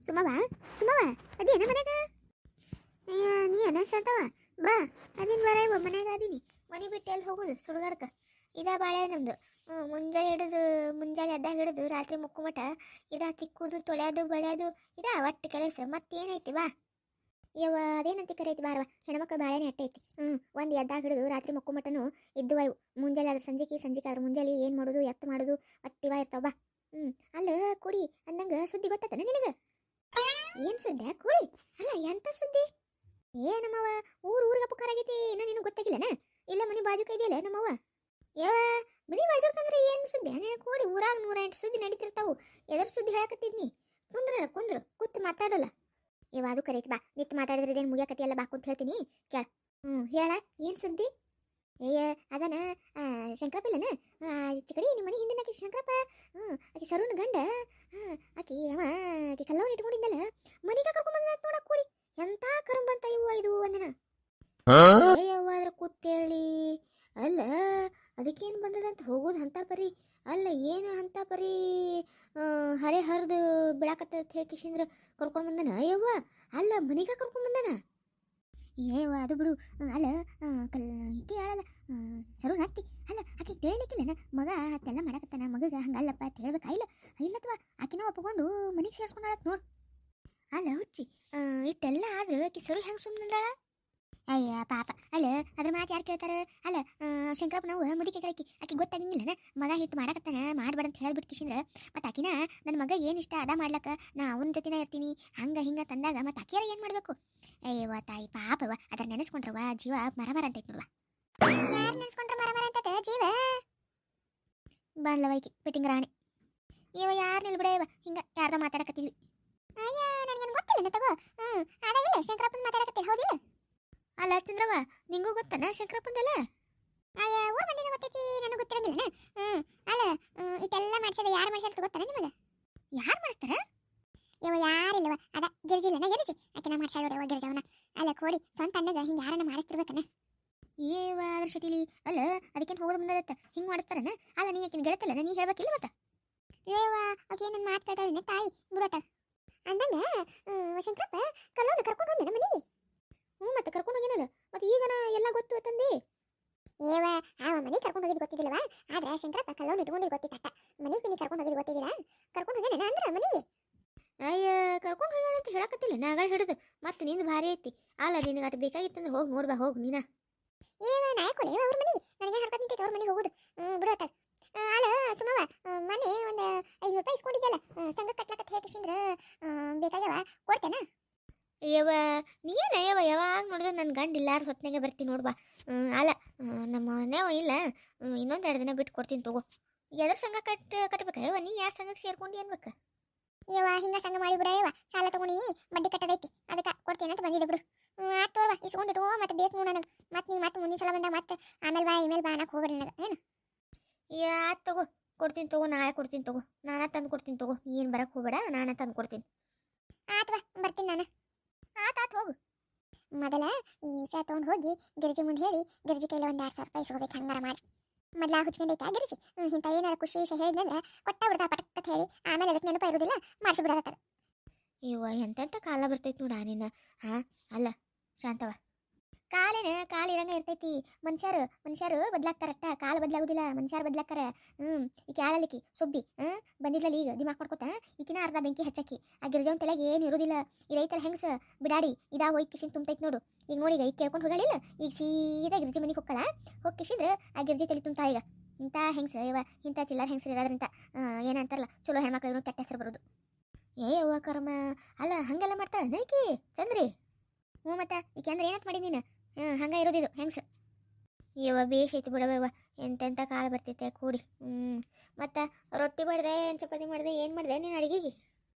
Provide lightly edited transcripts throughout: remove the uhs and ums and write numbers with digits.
ಸುಮವ ಸುಮವ ಅದೇನ ಮನ್ಯಾಗ ಅಯ್ಯ ನೀ ಅನ ಶಾಂತವ ಬಾ ಅದಿನ ಬರ ಮನ್ಯಾಗ ಅದೀನಿ ಮನೆ ಬಿಟ್ಟು ಎಲ್ಲಿ ಹೋಗೋದು ಸುಡುಗಾಡ್ಕ ಇದ ಬಾಳೆ ನಮ್ದು ಮುಂಜಾನೆ ಹಿಡಿದು ಮುಂಜಾನೆ ಎದ್ದಾಗ ಹಿಡಿದು ರಾತ್ರಿ ಮುಕ್ಕುಮಟ ಇದ ತಿಕ್ಕುದು ತೊಳೆಯೋದು ಬಳೆಯೋದು ಇದ ಒಟ್ಟು ಕೆಲಸ ಮತ್ತೇನೈತಿ ಬಾ ಯವ್ವ ಅದೇನಂತ ಕರೈತಿ ಬಾರವ ಹೆಣ್ಮಕ್ಳು ಬಾಳೆನೇ ಅಟ್ಟೈತಿ ಒಂದು ಎದ್ದಾಗ ಹಿಡಿದು ರಾತ್ರಿ ಮುಕ್ಕುಮಟನು ಇದ್ದುವ ಇವು ಮುಂಜಾನೆ ಆದ್ರೆ ಸಂಜೆಗೆ ಆದ್ರೆ ಮುಂಜಾನೆ ಏನು ಮಾಡೋದು ಎತ್ತು ಮಾಡೋದು ಅಟ್ಟಿವ ಇರ್ತಾವ ಬಾ ಅಲ್ಲ ಕುಡಿ ಅಂದಂಗ ಸುದ್ದಿ ಗೊತ್ತಾತನ ನಿನಗ ಏನ್ ಸುದ್ದಿ ಕುಡಿ ಅಲ್ಲ ಎಂತ ಸುದ್ದಿ ನಮ್ಮವ್ವ ಊರಿಗೆ ಅಪಕಾರ ಆಗೈತಿ ನಿನಗೆ ಗೊತ್ತಾಗಿಲ್ಲನ ಇಲ್ಲ ಮನೆ ಬಾಜುಕ ಇದೆಯಲ್ಲ ನಮ್ಮವ್ವ ಮನೆ ಬಾಜುಕ ಅಂದ್ರೆ ಏನು ಸುದ್ದಿ ನೀನು ಕೂಡಿ ಊರಾಗ 108 ಸುದ್ದಿ ನಡೀತಿರ್ತಾವು ಎದರ ಸುದ್ದಿ ಹೇಳಕತ್ತಿದ್ನಿ ಕುಂದ್ರು ಕೂತ್ ಮಾತಾಡಲ್ಲ ಅದು ಕರೈತಿ ಬಾ ನಿತ್ ಮಾತಾಡಿದ್ರೆ ಇದೇನು ಮುಗಿಯಕತಿ ಎಲ್ಲ ಬಾ ಕುಂತ ಹೇಳ್ತೀನಿ ಕೇಳ ಹೇಳ ಏನು ಸುದ್ದಿ ಅದನ ಶಂಕರಪ್ಪ ಚಿಕಡಿ ನಿಮ್ಮ ಮನೆ ಹಿಂದಿನ ಶಂಕರಪ್ಪ ಆಕಿ ಸರುನ್ ಗಂಡ ಆಕಿ ಕಲ್ಲವನ್ನ ಇಟ್ಕೊಂಡಿದ್ದಲ್ಲ ಮನೆಗೆ ಕರ್ಕೊಂಡ್ ಬಂದ ನೋಡಕ್ ಕೂಡಿ ಎಂತ ಕರಂಬಂತ ಇವು ಇದು ಅಂದನ ಯವ್ವ ಅದ್ರ ಕುಟ್ಟೇಳಿ ಅಲ್ಲ ಅದಕ್ಕೇನು ಬಂದದಂತ ಹೋಗೋದು ಅಂತ ಪರಿ ಅಲ್ಲ ಏನು ಅಂತ ಪರಿ ಹರೆ ಹರಿದು ಬಿಡಾಕತ್ತ ಹೇಳ್ಕಿಸಿಂದ್ರ ಕರ್ಕೊಂಡು ಬಂದನ ಯವ್ವ ಅಲ್ಲ ಮನೆಗೆ ಕರ್ಕೊಂಡು ಬಂದನ ಅದು ಬಿಡು ಅಲ್ಲ ಈಕೆ ಹೇಳಲ್ಲ ಸರು ಹತ್ತಿ ಅಲ್ಲ ಆಕೆ ತಿಳಿಲಿಕ್ಕಿಲ್ಲನ ಮಗ ಅತ್ತೆಲ್ಲ ಮಾಡಕತ್ತಾನ ಮಗಗ ಹಂಗಲ್ಲಪ್ಪ ಅಂತ ಹೇಳ್ಬೇಕಾಗಿಲ್ಲ ಇಲ್ಲತ್ವಾ ಆಕಿನ ಒಪ್ಕೊಂಡು ಮನೆಗೆ ಸೇರ್ಸ್ಕೊಂಡಾಳತ್ ನೋಡು ಅಲ್ಲ ಹುಚ್ಚಿ ಇಟ್ಟೆಲ್ಲ ಆದ್ರೆ ಆಕೆ ಸರು ಹೆಂಗೆ ಸುಮ್ಮನಿದ್ದಾಳ ಅಯ್ಯ ಪಾಪ ಅಲ್ಲ ಅದ್ರ ಮಾತು ಯಾರು ಕೇಳ್ತಾರ ಅಲ್ಲ ಶಂಕರಪ್ಪ ನಾವು ಮುದಿಕೆ ಕೇಳಕಿ ಆಕೆ ಗೊತ್ತಾಗಿಂಗಿಲ್ಲನ ಮಗ ಹಿಟ್ಟು ಮಾಡಕತ್ತಾನ ಮಾಡ್ಬೇಡ ಅಂತ ಹೇಳ್ಬಿಟ್ಟು ಕಿಸಿಂದ್ರ ಮತ್ತು ಆಕಿನ ನನ್ನ ಮಗ ಏನು ಇಷ್ಟ ಅದ ಮಾಡ್ಲಕ್ಕ ನಾ ಅವನ ಜೊತೆನೇ ಇರ್ತೀನಿ ಹಂಗೆ ಹಿಂಗೆ ತಂದಾಗ ಮತ್ತು ಆಕಿಯಾರ ಏನು ಮಾಡಬೇಕು ಅಯ್ಯವ್ವ ತಾಯಿ ಪಾಪವ ಅದ್ರ ನೆನೆಸ್ಕೊಂಡ್ರವ ಜೀವ ಮರ ಅಂತೈತಿ ನೋಡುವ ಯಾರು ನೆನೆಸ್ಕೊಂಡ್ರ ಮರ ಅಂತೈತೆ ಜೀವ ಬಾಳ್ಲವೈಕಿ ಪಿಟಿಂಗ್ ರಾಣಿ ಇವ ಯಾರು ನಿಲ್ಬಿಡವ ಹಿಂಗೆ ಯಾರ್ದೋ ಮಾತಾಡಕತ್ತಿದ್ವಿ ಅಯ್ಯ ನನಗೇನು ಗೊತ್ತಿಲ್ಲ ತಗೋ ಅದ ಇಲ್ಲ ಶಂಕರಪ್ಪನ ಮಾತಾಡಕತ್ತಿಲ್ಲ ಹೌದಿಲ್ಲ ಅಲ್ಲ ಚಂದ್ರವ ನಿಂಗೂ ಗೊತ್ತನ ಶಂಕರಪ್ಪಂದಲ್ಲ ಅಯ್ಯ ಊರ್ ಮಂದಿಗೆ ಗೊತ್ತೈತಿ ನನಗೆ ಗೊತ್ತಿರಂಗಿಲ್ಲ ಅಲ್ಲ ಇಟ್ಟೆಲ್ಲ ಮಾಡ್ಸದ ಯಾರು ಮಾಡ್ಸದ ಗೊತ್ತನ ನಿಮಗೆ ಯಾರು ಮಾಡ್ತಾರ ಯಾರಿಲ್ಲವ ಅದ ಗಿರ್ಜಿಲ್ಲನ ಗಿರ್ಜಿ ಆಕೆನ ಮಾಡ್ಸಾಡೋಡವ ಗಿರ್ಜವನ ಅಲ್ಲ ಕೋಡಿ ಸ್ವಂತ ಅನ್ನದ ಹಿಂಗೆ ಯಾರನ್ನ ಮಾಡಿಸ್ತಿರ್ಬೇಕನ ಅದ್ರ ಶಟಿಲಿ ಅಲ್ಲ ಅದಕ್ಕೇನು ಹೋಗೋದು ಮುಂದತ್ತ ಹಿಂಗೆ ಮಾಡಿಸ್ತಾರನ ಅಲ್ಲ ನೀ ಆಕಿನ ಗೆಳತಲ್ಲ ನೀ ಹೇಳ್ಬೇಕಿಲ್ಲ ಮತ್ತ ಆಕೆ ನನ್ನ ಮಾತು ಕೇಳ್ತಾಳೆ ತಾಯಿ ಬಿಡತ್ತ ಅಂದಂಗ ಶಂಕರಪ್ಪ ಕಲ್ಲೋನ ಕರ್ಕೊಂಡು ಬಂದ ಮನೆಗೆ ಮತ್ತೆ ಕರ್ಕೊಂಡು ಹೋಗಿನಲ್ಲ ಮತ್ತೆ ಈಗನ ಎಲ್ಲ ಗೊತ್ತು ತಂದೆ ಆ ಮನೆಗೆ ಕರ್ಕೊಂಡು ಹೋಗಿದ್ದು ಗೊತ್ತಿದ್ದಿಲ್ಲವಾ ಆದ್ರೆ ಶಂಕರಪ್ಪ ಕಲ್ಲೋನ್ ಇಟ್ಕೊಂಡಿದ್ದು ಗೊತ್ತಿತ್ತ ಮನೆಗೆ ನೀ ಕರ್ಕೊಂಡು ಹೋಗಿದ್ದು ಗೊತ್ತಿದ್ದಿಲ್ಲ ಕರ್ಕೊಂಡು ಹೋಗ್ಯಾನ ಅಂದ್ರೆ ಮನೆಗೆ ಅಯ್ಯ ಕರ್ಕೊಂಡು ಹೋಗ್ಯಾನ ಅಂತ ಹೇಳಕತ್ತಿಲ್ಲ ನಾಗಳ ಹಿಡಿದು ಮತ್ತೆ ನಿಂದು ಭಾರಿ ಐತಿ ಅಲ್ಲ ನಿನಗೆ ಅಟ್ ಬೇಕಾಗಿತ್ತಂದ್ರೆ ಹೋಗಿ ನೋಡ್ಬಾ ಹೋಗು ನೀನ ನಾಯಕೊಲೆ ಅವ್ರ ಮನೆಗೆ ನನಗೆ ಹರ್ಕತ್ ನಿಂತೈತೆ ಅವ್ರ ಮನೆಗೆ ಹೋಗುದು ಬಿಡತ್ತ ಅಲ್ಲ ಸುಮವ ಮನೆ ಒಂದು 500 ರೂಪಾಯಿ ಇಸ್ಕೊಂಡಿದ್ದಲ್ಲ ಸಂಘ ಕಟ್ಲಕತ್ತ ಹೇಳ್ಕಿಸಿಂದ್ರ ಬೇಕಾಗ್ಯವ ಕೊಡ್ತೇನ ಯಾವಾಗ ನೋಡಿದ್ರೆ ನನ್ನ ಗಂಡ ಇಲ್ಲಾರ ಹೊತ್ತಿನಾಗೆ ಬರ್ತೀನಿ ನೋಡ್ಬಾ ಅಲ್ಲ ನಮ್ಮ ಮನೆಯವ ಇಲ್ಲ ಇನ್ನೊಂದು 2 ದಿನ ಬಿಟ್ಟು ಕೊಡ್ತೀನಿ ತಗೋ ಎದ್ರ ಸಂಘ ಕಟ್ಬೇಕ ನೀ ಯಾರ ಸಂಘಕ್ಕೆ ಸೇರ್ಕೊಂಡು ಅನ್ಬೇಕ ಹಿಂಗ ಸಂಘ ಮಾಡಿ ಬಿಡ ಸಾಲ ತಗೊಂಡಿ ಬಡ್ಡಿ ಕಟ್ಟದೈತಿ ಅದಕ್ಕೆ ಕೊಡ್ತೀನಿ ಅಂತ ಬಂದಿದ್ದೆ ಬಿಡು ಆತ್ ತೋರ್ವ ಇಸ್ಕೊಂಡಿಟ್ಟು ಮತ್ತೆ ಬೇಕು ನನಗೆ ಮತ್ತೆ ನೀ ಮತ್ತೆ ಮುಂದಿನ ಸಲ ಬಂದಾಗ ಮತ್ತೆ ಆಮೇಲೆ ಬಾ ಇಮೇಲೆ ಬಾ ಅನ್ನಕ್ಕೆ ಹೋಗ್ಬೇಡಿ ನನಗೆ ಏನು ಆತ್ ತಗೋ ಕೊಡ್ತೀನಿ ತಗೋ ನಾಳೆ ಕೊಡ್ತೀನಿ ತಗೋ ನಾನೇ ತಂದು ಕೊಡ್ತೀನಿ ತಗೋ ಏನು ಬರಕ್ಕೆ ಹೋಗ್ಬೇಡ ನಾನೇ ತಂದು ಕೊಡ್ತೀನಿ ಆತ್ವಾ ಬರ್ತೀನಿ ನಾನು ಆತ್ ಹೋಗು ಮೊದಲ ಈ ವಿಷಯ ತೊಗೊಂಡು ಹೋಗಿ ಗಿರಿಜಿ ಮುಂದೆ ಹೇಳಿ ಗಿರಿಜಿ ಕೈಲಿ ಒಂದು 2,000 ರೂಪಾಯಿ ಇಸ್ಕೋಬೇಕು ಹಂಗಾರ ಮಾಡಿ ಮೊದಲ ಹುಚ್ಕೊಂಡೈತಾ ಗಿರಿಜಿ ಇಂಥ ಏನಾರ ಖುಷಿ ವಿಷಯ ಹೇಳಿದ್ನಂದ್ರೆ ಕೊಟ್ಟ ಬಿಡ್ತಾ ಪಟಕ್ಕತ್ ಹೇಳಿ ಆಮೇಲೆ ಅದಕ್ಕೆ ನೆನಪ ಇರೋದಿಲ್ಲ ಮಾಡಿಸ್ಬಿಡೋದತ್ತ ಎಂತೆಂಥ ಕಾಲ ಬರ್ತೈತಿ ನೋಡ ನಿನ್ನ ಅಲ್ಲ ಶಾಂತವ ಕಾಲ ಇರಂಗ ಇರ್ತೈತಿ ಮನುಷ್ಯರು ಬದ್ಲಾಗ್ತಾರಷ್ಟ ಕಾಲ ಬದಲಾಗುದಿಲ್ಲ ಮನುಷ್ಯರು ಬದ್ಲಾಗ್ತಾರ ಈಗ ಯಾಳಲಿಕ್ಕಿ ಸುಬ್ಬಿ ಬಂದಿದ್ಲಲ್ಲ ಈಗ ದಿಮಾಕ್ ಮಾಡ್ಕೊತ ಈಕಿನ ಅರ್ಧ ಬೆಂಕಿ ಹಚ್ಚಕ್ಕಿ ಆ ಗಿರ್ಜವನ್ ತಲೆಗೆ ಏನು ಇರೋದಿಲ್ಲ ಈ ರೈತರ ಹೆಂಗಸ ಬಿಡಾಡಿ ಇದಾ ಹೋಗಿ ಕಿಶಿನ್ ತುಂಬತೈತಿ ನೋಡು ಈಗ ನೋಡಿ ಈಗ ಕೇಳ್ಕೊಂಡು ಹೋಗಳಿಲ್ಲ ಈಗ ಸೀದಾ ಗಿರ್ಜಿ ಮನೆಗೆ ಹೋಗ್ಕಳ ಹೋಗಿ ಕಿಶಿದ್ರೆ ಆ ಗಿರ್ಜಿ ತಲೆ ತುಂಬ್ತಾ ಈಗ ಇಂಥ ಹೆಂಗಸ ಇಂಥ ಚಿಲ್ಲರ್ ಹೆಂಗಸರು ಇರೋದ್ರಿಂದ ಏನಂತಾರಲ್ಲ ಚಲೋ ಹೆಣ್ಮಕ್ಳು ಕೆಟ್ಟ ಹೆಸರು ಬರೋದು ಕರ್ಮ ಅಲ್ಲ ಹಂಗೆಲ್ಲ ಮಾಡ್ತಾಳೆ ನೈಕಿ ಚಂದ್ರಿ ಮತ್ತೆ ಈಕೆ ಅಂದ್ರೆ ಏನಂತ ಮಾಡಿ ನೀನು ಹಂಗೆ ಇರೋದಿದು ಹೆಂಗ್ಸ ಬೇಷ್ ಐತಿ ಬಿಡವ ಎಂತೆಂಥ ಕಾಲ ಬರ್ತೈತೆ ಕೂಡಿ ಮತ್ತು ರೊಟ್ಟಿ ಮಾಡಿದೆ ಚಪಾತಿ ಮಾಡಿದೆ ಏನು ಮಾಡಿದೆ ನೀನು ಅಡುಗೆಗೆ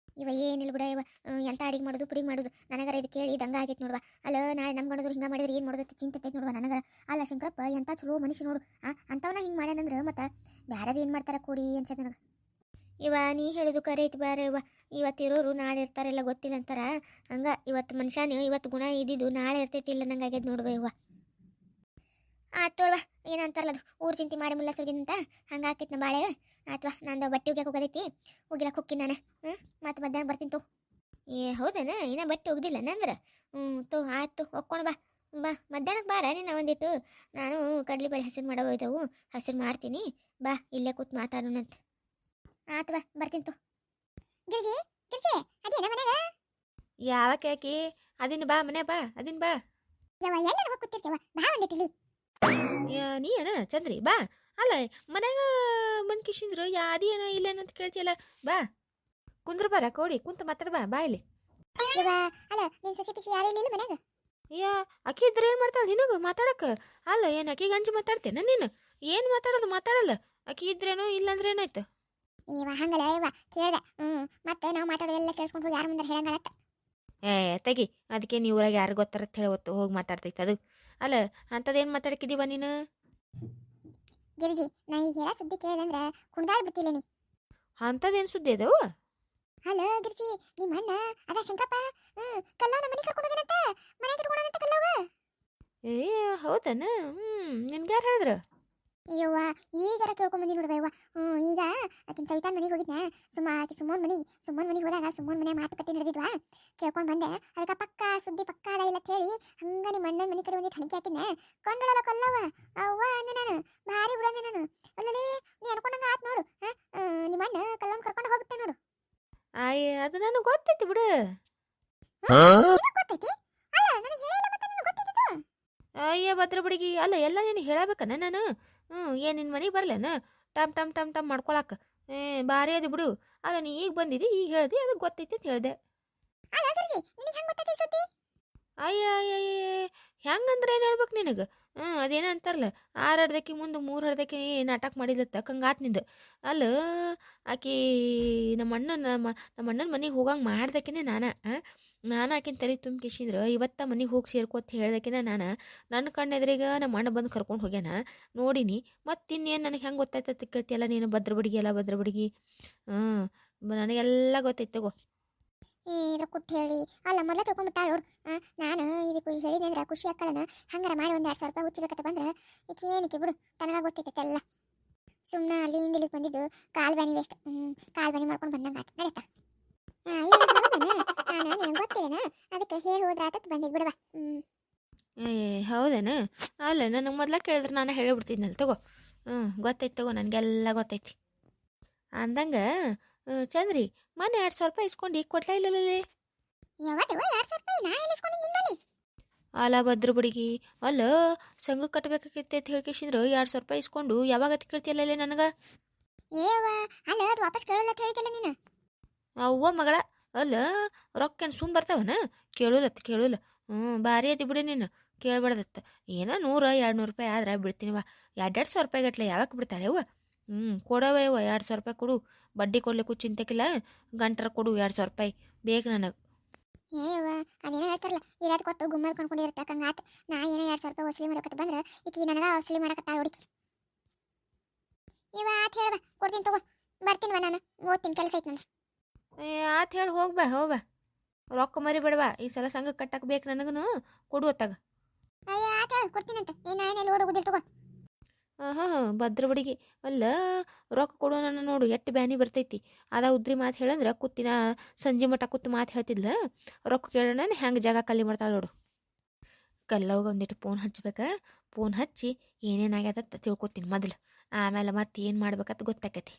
ಏನಿಲ್ಲ ಬಿಡ ಎಂಥ ಅಡಿಗೆ ಮಾಡೋದು ಪುಡಿ ಮಾಡೋದು ನನಗರ ಇದು ಕೇಳಿ ದಂಗ ಆಗೈತೆ ನೋಡುವ ಅಲ್ಲ ನಾಳೆ ನಮ್ಮ ಗಣದ್ರು ಹಿಂಗೆ ಮಾಡಿದ್ರೆ ಏನು ಮಾಡೋದು ಚಿಂತೆ ನೋಡುವ ನನಗರ ಅಲ್ಲ ಶಂಕರಪ್ಪ ಎಂಥ ಚಲೋ ಮನುಷ್ಯ ನೋಡು ಅಂಥವನ್ನ ಹಿಂಗೆ ಮಾಡ್ಯಾನಂದ್ರೆ ಮತ್ತು ಬ್ಯಾರೆ ಏನು ಮಾಡ್ತಾರೆ ಕೂಡಿ ಅನ್ಸತ್ತೆ ನನಗೆ ನೀ ಹೇಳೋದು ಕರೆ ಐತಿ ಬೇರೆ ಇವತ್ತು ಇರೋರು ನಾಳೆ ಇರ್ತಾರೆಲ್ಲ ಗೊತ್ತಿಲ್ಲ ಅಂತಾರ ಹಂಗೆ ಇವತ್ತು ಮನುಷ್ಯನು ಇವತ್ತು ಗುಣ ಇದ್ದಿದ್ದು ನಾಳೆ ಇರ್ತೈತಿ ಇಲ್ಲ ನಂಗೆ ಆಗ್ಯದ ನೋಡುವ ಆತೋಲ್ವಾ ಏನಂತಾರಲ್ಲ ಅದು ಊರು ಚಿಂತೆ ಮಾಡಿ ಮುಲ್ಲ ಸುರ್ಗಿಂತ ಹಂಗೆ ಆಕೈತಿ ನಮ್ಮ ಬಾಳೆ ಆತ್ವಾ ನಂದು ಬಟ್ಟೆ ಹೋಗ್ಯಾಕೆ ಹೋಗೋದೈತಿ ಹೋಗಿಲಕ್ಕೆ ಹೋಗ್ತೀನಿ ನಾನು ಮತ್ತೆ ಮಧ್ಯಾಹ್ನ ಬರ್ತೀನಿ ತೋ ಹೌದೇನ ಇನ್ನ ಬಟ್ಟೆ ಒಗ್ದಿಲ್ಲ ನಂದ್ರ ತೋ ಆಯ್ತು ಒಕ್ಕೊಂಡು ಬಾ ಬಾ ಮಧ್ಯಾಹ್ನಕ್ಕೆ ಬಾರ ನೀನು ಒಂದಿಟ್ಟು ನಾನು ಕಡ್ಲಿ ಬೇಳೆ ಹಸಿರು ಮಾಡೋಯ್ತವು ಹಸಿರು ಮಾಡ್ತೀನಿ ಬಾ ಇಲ್ಲೇ ಕೂತ್ ಮಾತಾಡೋಣಂತ ಆತು ಬಾ ಬರ್ತೀನಿ ತೋ ಗಿರ್ಜಿ ಗಿರ್ಜಿ ಅದೇನ ಮನೆಗ ಯಾವ ಕೇಕಿ ಅದಿನ ಬಾ ಮನೆ ಬಾ ಅದಿನ ಬಾ ಯವ್ವ ಎಲ್ಲರೂ ಹೋಗಿ ಕೂತಿರ್ತೀವ ಬಾ ಒಂದಿಟ್ಟು ಇಲ್ಲಿ ನೀ ಏನ ಚಂದ್ರಿ ಬಾ ಅಲ್ಲ ಮನ್ಯಾಗ ಬಂದ್ ಕಿಶಿಂದ್ರು ಯಾದಿ ಏನ ಇಲ್ಲೇನಂತ ಕೇಳ್ತಿಯಲ್ಲ ಬಾ ಕುಂದ್ರ ಬಾರ ಕೋಡಿ ಕುಂತ ಮಾತಾಡ ಬಾ ಇಲ್ಲಿ ಯವ್ವ ಅಲ್ಲ ನಿನ್ ಸೊಸಿ ಪಿಸಿ ಯಾರು ಇಲ್ಲ ಮನ್ಯಾಗ ಯಾ ಅಕ್ಕಿ ಇದ್ರೆ ಏನ್ ಮಾಡ್ತಾಳ ನಿನಗ ಮಾತಾಡಕ ಅಲ್ಲ ಏನ್ ಅಕ್ಕಿ ಗಂಜಿ ಮಾತಾಡ್ತೇನ ನೀನು ಏನ್ ಮಾತಾಡೋದು ಮಾತಾಡಲ್ಲ ಅಕ್ಕಿ ಇದ್ರೇನು ಇಲ್ಲಂದ್ರೆ ಏನಾಯ್ತು ಇವ ಹಂಗಲ್ಲ ಇವ ಕೇಳ್ದೆ ಮತ್ತೆ ನಾವು ಮಾತಾಡೋದೆಲ್ಲ ಕೇಳಿಸ್ಕೊಂಡು ಯಾರ ಮುಂದೆ ಹೇಳಂಗಲತ್ತ ತೆಗಿ ಅದಕ್ಕೆ ನೀವು ಊರಾಗ ಯಾರು ಗೊತ್ತಾರ ಅಂತ ಹೇಳಿ ಹೊತ್ತು ಹೋಗಿ ಮಾತಾಡ್ತೈತೆ ಅದು ಅಲ್ಲ ಅಂಥದ್ದೇನು ಮಾತಾಡಕ್ಕಿದೀವ ನೀನು ಗಿರಿಜಿ ನಾ ಈ ಹೇಳ ಸುದ್ದಿ ಕೇಳಿದಂದ್ರೆ ಕುಣ್ದಾಡ್ ಬಿಟ್ಟಿಲ್ಲ ನೀ ಅಂಥದ್ದೇನು ಸುದ್ದಿ ಅದಾವ ಹಲೋ ಗಿರಿಜಿ ನಿಮ್ಮ ಅಣ್ಣ ಅದ ಶಂಕರಪ್ಪ ಕಲ್ಲವನ ಮನೆ ಕರ್ಕೊಂಡೋಗೇನಂತ ಮನೆ ಕರ್ಕೊಂಡೋಗಂತ ಕಲ್ಲವ ಏ ಹೌದನ ನಿನ್ಗೆ ಯಾರು ಹೇಳಿದ್ರು ಅಯ್ಯವ್ವ ಈಗಾರ ಕೇಳ್ಕೊಂಡ್ ಬಂದಿ ನೋಡ್ಬ ಯವ್ವ ಈಗ ಆಕಿನ ಸವಿತಾನ್ ಮನೆಗೆ ಹೋಗಿದ್ನ ಆಕಿ ಸುಮ್ಮನ್ ಮನೆಗೆ ಹೋದಾಗ ಸುಮ್ಮನ್ ಮನೆ ಮಾತುಕತೆ ನಡೆದಿದ್ವಾ ಕೇಳ್ಕೊಂಡ್ ಬಂದೆ ಅದಕ್ಕೆ ಪಕ್ಕ ಸುದ್ದಿ ಪಕ್ಕ ಅದ ಇಲ್ಲ ಅಂತ ಹೇಳಿ ಹಂಗ ನಿಮ್ಮ ಅಣ್ಣನ ಮನೆ ಕಡೆ ಒಂದಿಟ್ಟು ಹಣಿಕೆ ಹಾಕಿದ್ನ ಕೊಂಡಳಲ್ಲ ಕೊಲ್ಲವ ಅವ್ವ ಅಂದೆ ನಾನು ಭಾರಿ ಬಿಡಂದೆ ನಾನು ಅಲ್ಲಲ್ಲಿ ನೀ ಅನ್ಕೊಂಡಂಗ ಆತ್ ನೋಡು ನಿಮ್ಮ ಅಣ್ಣ ಕಲ್ಲವನ್ ಕರ್ಕೊಂಡು ಹೋಗ್ಬಿಟ್ಟೆ ನೋಡು ಅದು ನನಗೆ ಗೊತ್ತೈತಿ ಬಿಡು ಗೊತ್ತೈತಿ ಅಲ್ಲ ನನಗೆ ಹೇಳಿಲ್ಲ ಮತ್ತೆ ನಿನಗೆ ಗೊತ್ತಿತ್ತು ಅಯ್ಯ ಭದ್ರ ಬಿಡಿಗಿ ಅಲ್ಲ ಎಲ್ಲ ನೀನು ಹೇಳಬೇಕನ ನಾನು ಏನು ನಿನ್ನ ಮನೆಗೆ ಬರಲೇನ ಟಮ್ ಟಮ್ ಟಮ್ ಟಮ್ ಮಾಡ್ಕೊಳಕ್ಕೆ ಭಾರಿ ಅದು ಬಿಡು ಅಲ್ಲ ನೀ ಈಗ ಬಂದಿದ್ದಿ ಈಗ ಹೇಳ್ದಿ ಅದಕ್ಕೆ ಗೊತ್ತೈತಿ ಅಂತ ಹೇಳಿದೆ ಅಯ್ಯ ಹೆಂಗಂದ್ರೆ ಏನು ಹೇಳ್ಬೇಕು ನಿನಗೆ ಅದೇನ ಅಂತಾರಲ್ಲ 6 ಹಡ್ದಕ್ಕಿ ಮುಂದೆ 3 ಹಡ್ದಕ್ಕಿ ನಾಟಕ ಮಾಡಿದ್ಲತ್ತ ಕಂಗಾತ್ ನಿಂದು ಅಲ್ಲ ಆಕಿ ನಮ್ಮ ಅಣ್ಣನ ಮನೆಗೆ ಹೋಗಂಗೆ ಮಾಡ್ದಕ್ಕಿನೇ ನಾನು ಆಕಿನ ತಲೆ ತುಂಬಿಸಿದ್ರೆ ಇವತ್ತ ಮನೆಗೆ ಹೋಗಿ ಸೇರ್ಕೋತ ಹೇಳ್ದಕ್ಕಿನ ನನ್ನ ಕಣ್ಣೆದ್ರಿಗೆ ನಮ್ಮ ಅಣ್ಣ ಬಂದು ಕರ್ಕೊಂಡು ಹೋಗ್ಯಾನ ನೋಡಿನಿ ಮತ್ತು ಇನ್ನೇನು ನನಗೆ ಹೆಂಗೆ ಗೊತ್ತಾಯ್ತತ್ ಕೇಳ್ತಿಯಲ್ಲ ನೀನು ಭದ್ರ ಬಿಡಿಗಿ ನನಗೆಲ್ಲ ಗೊತ್ತೈತೆ ತಗೋ ಇದ್ರ ಕುಟ್ಟು ಹೇಳಿ ಅಲ್ಲ ಮೊದಲ ತಿಳ್ಕೊಂಬಿಟ್ಟಾಳ ನೋಡು ನಾನು ಇದಕ್ಕೆ ಹೇಳಿದೆ ಅಂದ್ರೆ ಖುಷಿ ಆಕ್ಕಳನ ಹಂಗಾರ ಮಾಡಿ ಒಂದು 2,000 ರೂಪಾಯಿ ಹುಚ್ಚಬೇಕತ್ತ ಬಂದ್ರೆ ಈಕೆ ಏನಕ್ಕೆ ಬಿಡು ತನಗ ಗೊತ್ತೈತೆ ಎಲ್ಲ ಸುಮ್ಮನೆ ಅಲ್ಲಿ ಇಲ್ಲಿಗೆ ಬಂದಿದ್ದು ಕಾಲು ಬ್ಯಾನಿ ವೇಸ್ಟ್ ಕಾಲು ಬ್ಯಾನಿ ಮಾಡ್ಕೊಂಡು ಬಂದಂಗೆ ಆಯ್ತು ನಡೀತಾ ನಾನು ನಿನಗೆ ಗೊತ್ತಿಲ್ಲ ಅದಕ್ಕೆ ಹೇಳಿ ಹೋದ್ರೆ ಆತತ್ ಬಂದಿದ್ದು ಬಿಡವಾ ಹೌದೇನ ಅಲ್ಲ ನನಗೆ ಮೊದ್ಲ ಕೇಳಿದ್ರೆ ನಾನು ಹೇಳಿಬಿಡ್ತಿದ್ನಲ್ಲ ತಗೋ ಗೊತ್ತೈತಿ ತಗೋ ನನಗೆಲ್ಲ ಗೊತ್ತೈತಿ ಅಂದಂಗೆ ಚಂದ್ರಿ ಮೊನ್ನೆ 2,000 ರೂಪಾಯಿ ಇಸ್ಕೊಂಡು ಈಗ ಕೊಡ್ಲಾ ಇಲ್ಲಲ್ಲೇ ಯಾವತ್ತವ 2,000 ರೂಪಾಯಿ ನಾ ಎಲ್ಲಿ ಇಸ್ಕೊಂಡು ನಿನ್ನಲ್ಲಿ ಅಲ್ಲ ಭದ್ರ ಬಿಡಿಗಿ ಅಲ್ಲ ಸಂಘ ಕಟ್ಟಬೇಕಾಗಿತ್ತೆ ಅಂತ ಹೇಳ್ಕೇಶಿಂದ್ರು 2,000 ರೂಪಾಯಿ ಇಸ್ಕೊಂಡು ಯಾವಾಗ ಅತಿ ಕೇಳ್ತಿಯಲ್ಲೇ ನನಗೆ ಅಲ್ಲ ಅದು ವಾಪಸ್ ಕೇಳಲ್ಲ ಅಂತ ಹೇಳ್ತಿಲ್ಲ ನೀನು ಅವ್ವ ಮಗಳ ಅಲ್ಲ ರೊಕ್ಕೇನು ಸುಮ್ಮ ಬರ್ತಾವನ ಕೇಳೋಲ್ಲ ಭಾರಿ ಅದಿ ಬಿಡಿ ನೀನು ಕೇಳ್ಬಾರ್ದತ್ತ ಏನೋ 100-200 ರೂಪಾಯಿ ಆದ್ರೆ ಬಿಡ್ತೀನಿ ವಾ 200 ರೂಪಾಯಿ ಗಟ್ಲೆ ಯಾವಾಗ ಬಿಡ್ತಾಳೆ ಅವ್ವ ಕೊಡವ ಯವ್ವ 200 ರೂಪಾಯಿ ಕೊಡು ಬಡ್ಡಿ ಕೊಡ್ಲಿಕ್ಕೂ ಚಿಂತೆಕಿಲ್ಲ ಗಂಟರ ಕೊಡು 200 ರೂಪಾಯಿ ಬೇಕು ನನಗೆ ಅದೇನೋ ಹೇಳ್ತಾರಲ್ಲ ಇರೋದು ಕೊಟ್ಟು ಗುಮ್ಮದ್ ಕೊಂಡ್ಕೊಂಡಿರುತ್ತೆ ಕಂಗಾತ ನಾ ಏನೋ 200 ರೂಪಾಯಿ ವಸೂಲಿ ಮಾಡಕತ್ತ ಬಂದ್ರೆ ಈಕಿ ನನಗ ವಸೂಲಿ ಮಾಡಕತ್ತಾಳ ಹುಡುಕಿ ಆತ ಹೇಳ್ಬಾ ಕೊಡ್ತೀನಿ ತಗೋ ಬರ್ತೀನಿ ನಾನು ಓದ್ತೀನಿ ಕೆಲಸ ಐತೆ ನಂದು ಆತ ಹೇಳಿ ಹೋಗ್ಬಾ ರೊಕ್ಕ ಮರಿಬೇಡವಾ ಈ ಸಲ ಸಂಘ ಕಟ್ಟಕ್ಕೆ ಬೇಕು ನನಗೂ ಕೊಡು ಹೊತ್ತಾಗ ಆತ ಹೇಳು ಕೊಡ್ತೀನಂತ ಏನೇನು ಓಡೋಗುದಿಲ್ಲ ತಗೋ ಭದ್ರ ಬಿಡಿಗಿ ಅಲ್ಲ ರೊಕ್ಕ ಕೊಡೋಣ ನೋಡು ಎಷ್ಟು ಬ್ಯಾನಿ ಬರ್ತೈತಿ ಅದ ಉದ್ರಿ ಮಾತು ಹೇಳಂದ್ರೆ ಕೂತಿನ ಸಂಜೆ ಮಟ್ಟ ಕೂತು ಮಾತು ಹೇಳ್ತಿದ್ಲ ರೊಕ್ಕ ಕೇಳೋಣ ಹೆಂಗೆ ಜಾಗ ಖಾಲಿ ಮಾಡ್ತಾಳೆ ನೋಡು ಕಲ್ಲವಾಗ ಒಂದಿಟ್ಟು ಫೋನ್ ಹಚ್ಬೇಕಾ ಫೋನ್ ಹಚ್ಚಿ ಏನೇನಾಗ್ಯದ ತಿಳ್ಕೊತೀನಿ ಮೊದಲು ಆಮೇಲೆ ಮತ್ತೆ ಏನು ಮಾಡ್ಬೇಕಂತ ಗೊತ್ತಾಕೈತಿ